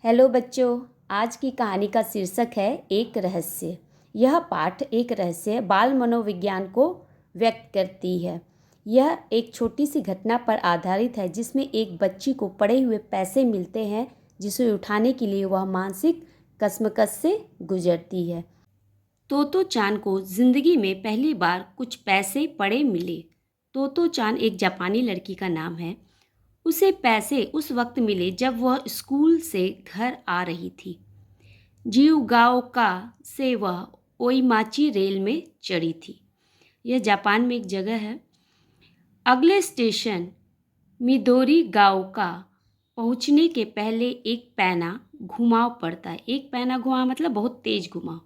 Hello बच्चों, आज की कहानी का शीर्षक है एक रहस्य। यह पाठ एक रहस्य बाल मनोविज्ञान को व्यक्त करती है। यह एक छोटी सी घटना पर आधारित है जिसमें एक बच्ची को पड़े हुए पैसे मिलते हैं जिसे उठाने के लिए वह मानसिक कश्मकश से गुजरती है। तोतो चान को जिंदगी में पहली बार कुछ पैसे पड़े मिले। तोतो चान एक जापानी लड़की का नाम है। उसे पैसे उस वक्त मिले जब वह स्कूल से घर आ रही थी। जियुगाओका से वह ओइमाची रेल में चढ़ी थी। यह जापान में एक जगह है। अगले स्टेशन मिदोरीगाओका पहुंचने के पहले एक पैना घुमाव पड़ता है। एक पैना घुमाव मतलब बहुत तेज घुमाव।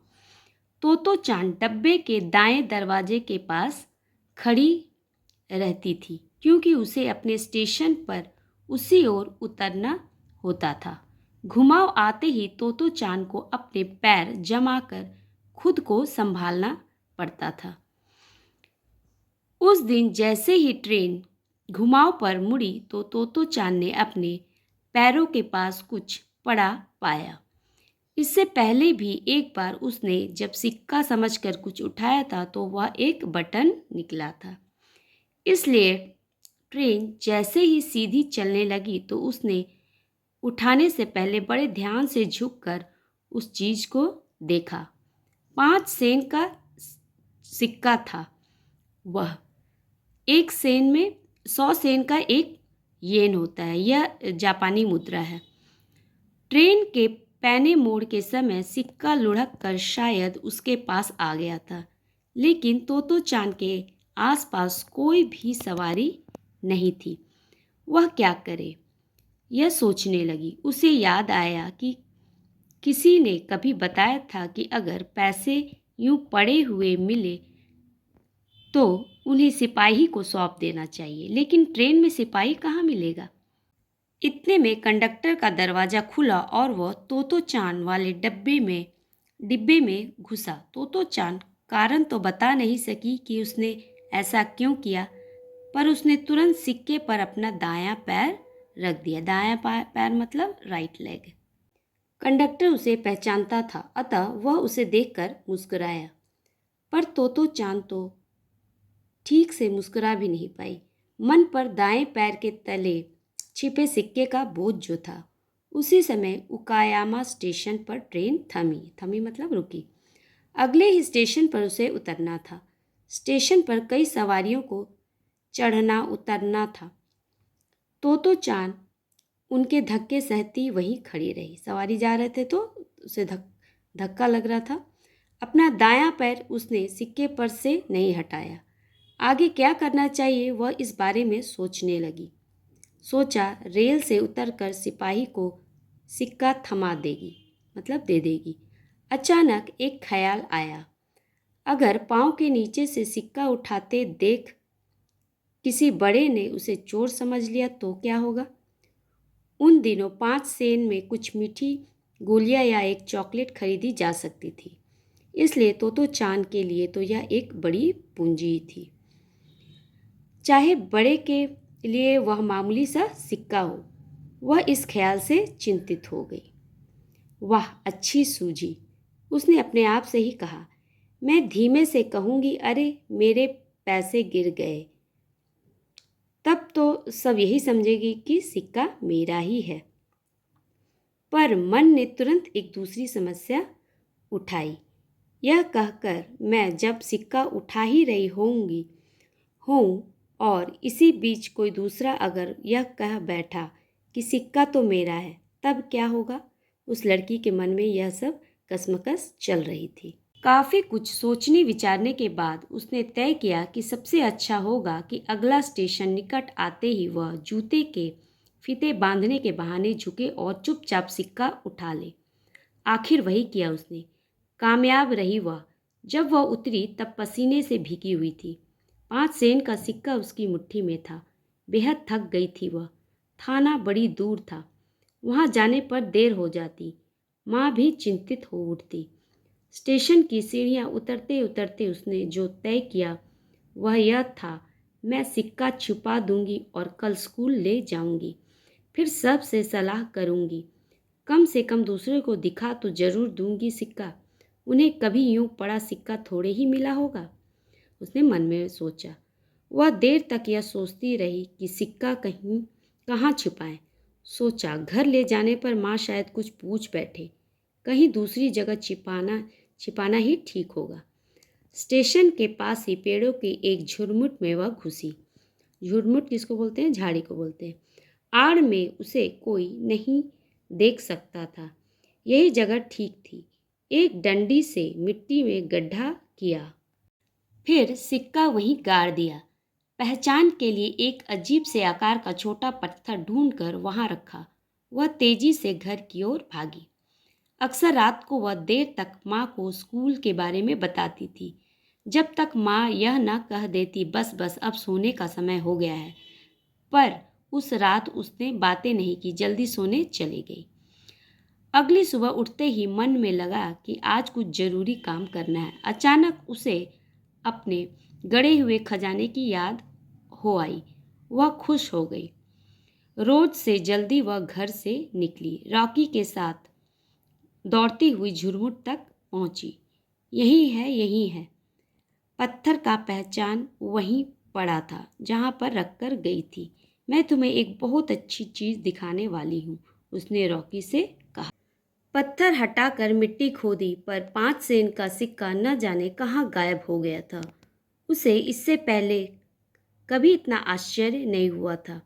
तोतो चान डब्बे के दाएं दरवाजे के पास खड़ी रहती थी क्योंकि उसे अपने स्टेशन पर उसी ओर उतरना होता था। घुमाव आते ही तोतो चान को अपने पैर जमाकर खुद को संभालना पड़ता था। उस दिन जैसे ही ट्रेन घुमाव पर मुड़ी तो तोतो चान ने अपने पैरों के पास कुछ पड़ा पाया। इससे पहले भी एक बार उसने जब सिक्का समझकर कुछ उठाया था तो वह एक बटन निकला था। इसलिए ट्रेन जैसे ही सीधी चलने लगी तो उसने उठाने से पहले बड़े ध्यान से झुककर उस चीज को देखा। 5 सेन का सिक्का था वह। 1 सेन में 100 सेन का एक येन होता है। यह जापानी मुद्रा है। ट्रेन के पैने मोड़ के समय सिक्का लुढ़क कर शायद उसके पास आ गया था, लेकिन तोतो चान के आसपास कोई भी सवारी नहीं थी। वह क्या करे, यह सोचने लगी। उसे याद आया कि किसी ने कभी बताया था कि अगर पैसे यूं पड़े हुए मिले तो उन्हें सिपाही को सौंप देना चाहिए, लेकिन ट्रेन में सिपाही कहाँ मिलेगा। इतने में कंडक्टर का दरवाजा खुला और वह तोतो चान वाले डिब्बे में घुसा। तोतो चान कारण तो बता नहीं सकी कि उसने ऐसा क्यों किया, पर उसने तुरंत सिक्के पर अपना दायां पैर रख दिया। दायां पैर मतलब राइट लेग। कंडक्टर उसे पहचानता था, अतः वह उसे देखकर मुस्कुराया, पर तोतो चान तो ठीक से मुस्कुरा भी नहीं पाई। मन पर दाएं पैर के तले छिपे सिक्के का बोझ जो था। उसी समय उकायामा स्टेशन पर ट्रेन थमी मतलब रुकी। अगले ही स्टेशन पर उसे उतरना था। स्टेशन पर कई सवारियों को चढ़ना उतरना था। तोतो चान उनके धक्के सहती वहीं खड़ी रही। सवारी जा रहे थे तो उसे धक्का लग रहा था। अपना दायां पैर उसने सिक्के पर से नहीं हटाया। आगे क्या करना चाहिए वह इस बारे में सोचने लगी। सोचा रेल से उतरकर सिपाही को सिक्का थमा देगी, मतलब दे देगी। अचानक एक ख्याल आया, अगर पाँव के नीचे से सिक्का उठाते देख किसी बड़े ने उसे चोर समझ लिया तो क्या होगा। उन दिनों 5 सेन में कुछ मीठी गोलियां या एक चॉकलेट खरीदी जा सकती थी, इसलिए तोतो चान के लिए तो यह एक बड़ी पूंजी थी। चाहे बड़े के लिए वह मामूली सा सिक्का हो, वह इस ख्याल से चिंतित हो गई। वाह, अच्छी सूझी, उसने अपने आप से ही कहा। मैं धीमे से कहूँगी, अरे मेरे पैसे गिर गए, तब तो सब यही समझेगी कि सिक्का मेरा ही है। पर मन ने तुरंत एक दूसरी समस्या उठाई। यह कहकर मैं जब सिक्का उठा ही रही हूँ और इसी बीच कोई दूसरा अगर यह कह बैठा कि सिक्का तो मेरा है, तब क्या होगा। उस लड़की के मन में यह सब कश्मकश चल रही थी। काफ़ी कुछ सोचने विचारने के बाद उसने तय किया कि सबसे अच्छा होगा कि अगला स्टेशन निकट आते ही वह जूते के फीते बांधने के बहाने झुके और चुपचाप सिक्का उठा ले। आखिर वही किया उसने। कामयाब रही वह। जब वह उतरी तब पसीने से भीगी हुई थी। 5 सेन का सिक्का उसकी मुट्ठी में था। बेहद थक गई थी वह। थाना बड़ी दूर था, वहाँ जाने पर देर हो जाती। माँ भी चिंतित हो उठती। स्टेशन की सीढ़ियाँ उतरते उतरते उसने जो तय किया वह यह था, मैं सिक्का छुपा दूंगी और कल स्कूल ले जाऊंगी। फिर सबसे सलाह करूंगी। कम से कम दूसरे को दिखा तो जरूर दूंगी सिक्का। उन्हें कभी यूं पड़ा सिक्का थोड़े ही मिला होगा, उसने मन में सोचा। वह देर तक यह सोचती रही कि सिक्का कहीं कहाँ छिपाएं। सोचा घर ले जाने पर माँ शायद कुछ पूछ बैठे, कहीं दूसरी जगह छिपाना ही ठीक होगा। स्टेशन के पास ही पेड़ों के एक झुरमुट में वह घुसी। झुरमुट किसको बोलते हैं? झाड़ी को बोलते हैं। आड़ में उसे कोई नहीं देख सकता था। यही जगह ठीक थी। एक डंडी से मिट्टी में गड्ढा किया, फिर सिक्का वहीं गाड़ दिया। पहचान के लिए एक अजीब से आकार का छोटा पत्थर ढूंढकर वहां रखा। वह तेजी से घर की ओर भागी। अक्सर रात को वह देर तक माँ को स्कूल के बारे में बताती थी, जब तक माँ यह न कह देती बस बस अब सोने का समय हो गया है। पर उस रात उसने बातें नहीं की, जल्दी सोने चली गई। अगली सुबह उठते ही मन में लगा कि आज कुछ जरूरी काम करना है। अचानक उसे अपने गड़े हुए खजाने की याद हो आई। वह खुश हो गई। रोज से जल्दी वह घर से निकली, रॉकी के साथ दौड़ती हुई झुरमुट तक पहुंची। यही है, यही है। पत्थर का पहचान वहीं पड़ा था जहां पर रखकर गई थी। मैं तुम्हें एक बहुत अच्छी चीज दिखाने वाली हूँ, उसने रॉकी से कहा। पत्थर हटाकर मिट्टी खोदी, पर 5 सेंट का सिक्का न जाने कहाँ गायब हो गया था। उसे इससे पहले कभी इतना आश्चर्य नहीं हुआ था।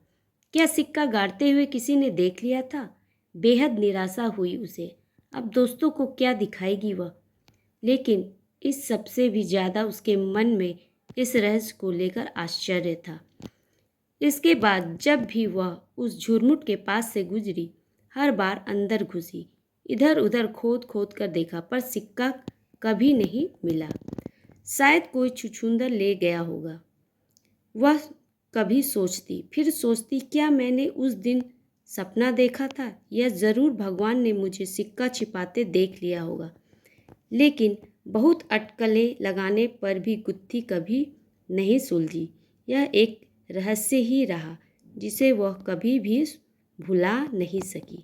क्या सिक्का गाड़ते हुए किसी ने देख लिया था? बेहद निराशा हुई उसे। अब दोस्तों को क्या दिखाएगी वह? लेकिन इस सबसे भी ज़्यादा उसके मन में इस रहस्य को लेकर आश्चर्य था। इसके बाद जब भी वह उस झुरमुट के पास से गुजरी, हर बार अंदर घुसी, इधर उधर खोद खोद कर देखा, पर सिक्का कभी नहीं मिला। शायद कोई छुछुंदर ले गया होगा, वह कभी सोचती। फिर सोचती, क्या मैंने उस दिन सपना देखा था, या ज़रूर भगवान ने मुझे सिक्का छिपाते देख लिया होगा। लेकिन बहुत अटकलें लगाने पर भी गुत्थी कभी नहीं सुलझी। यह एक रहस्य ही रहा जिसे वह कभी भी भुला नहीं सकी।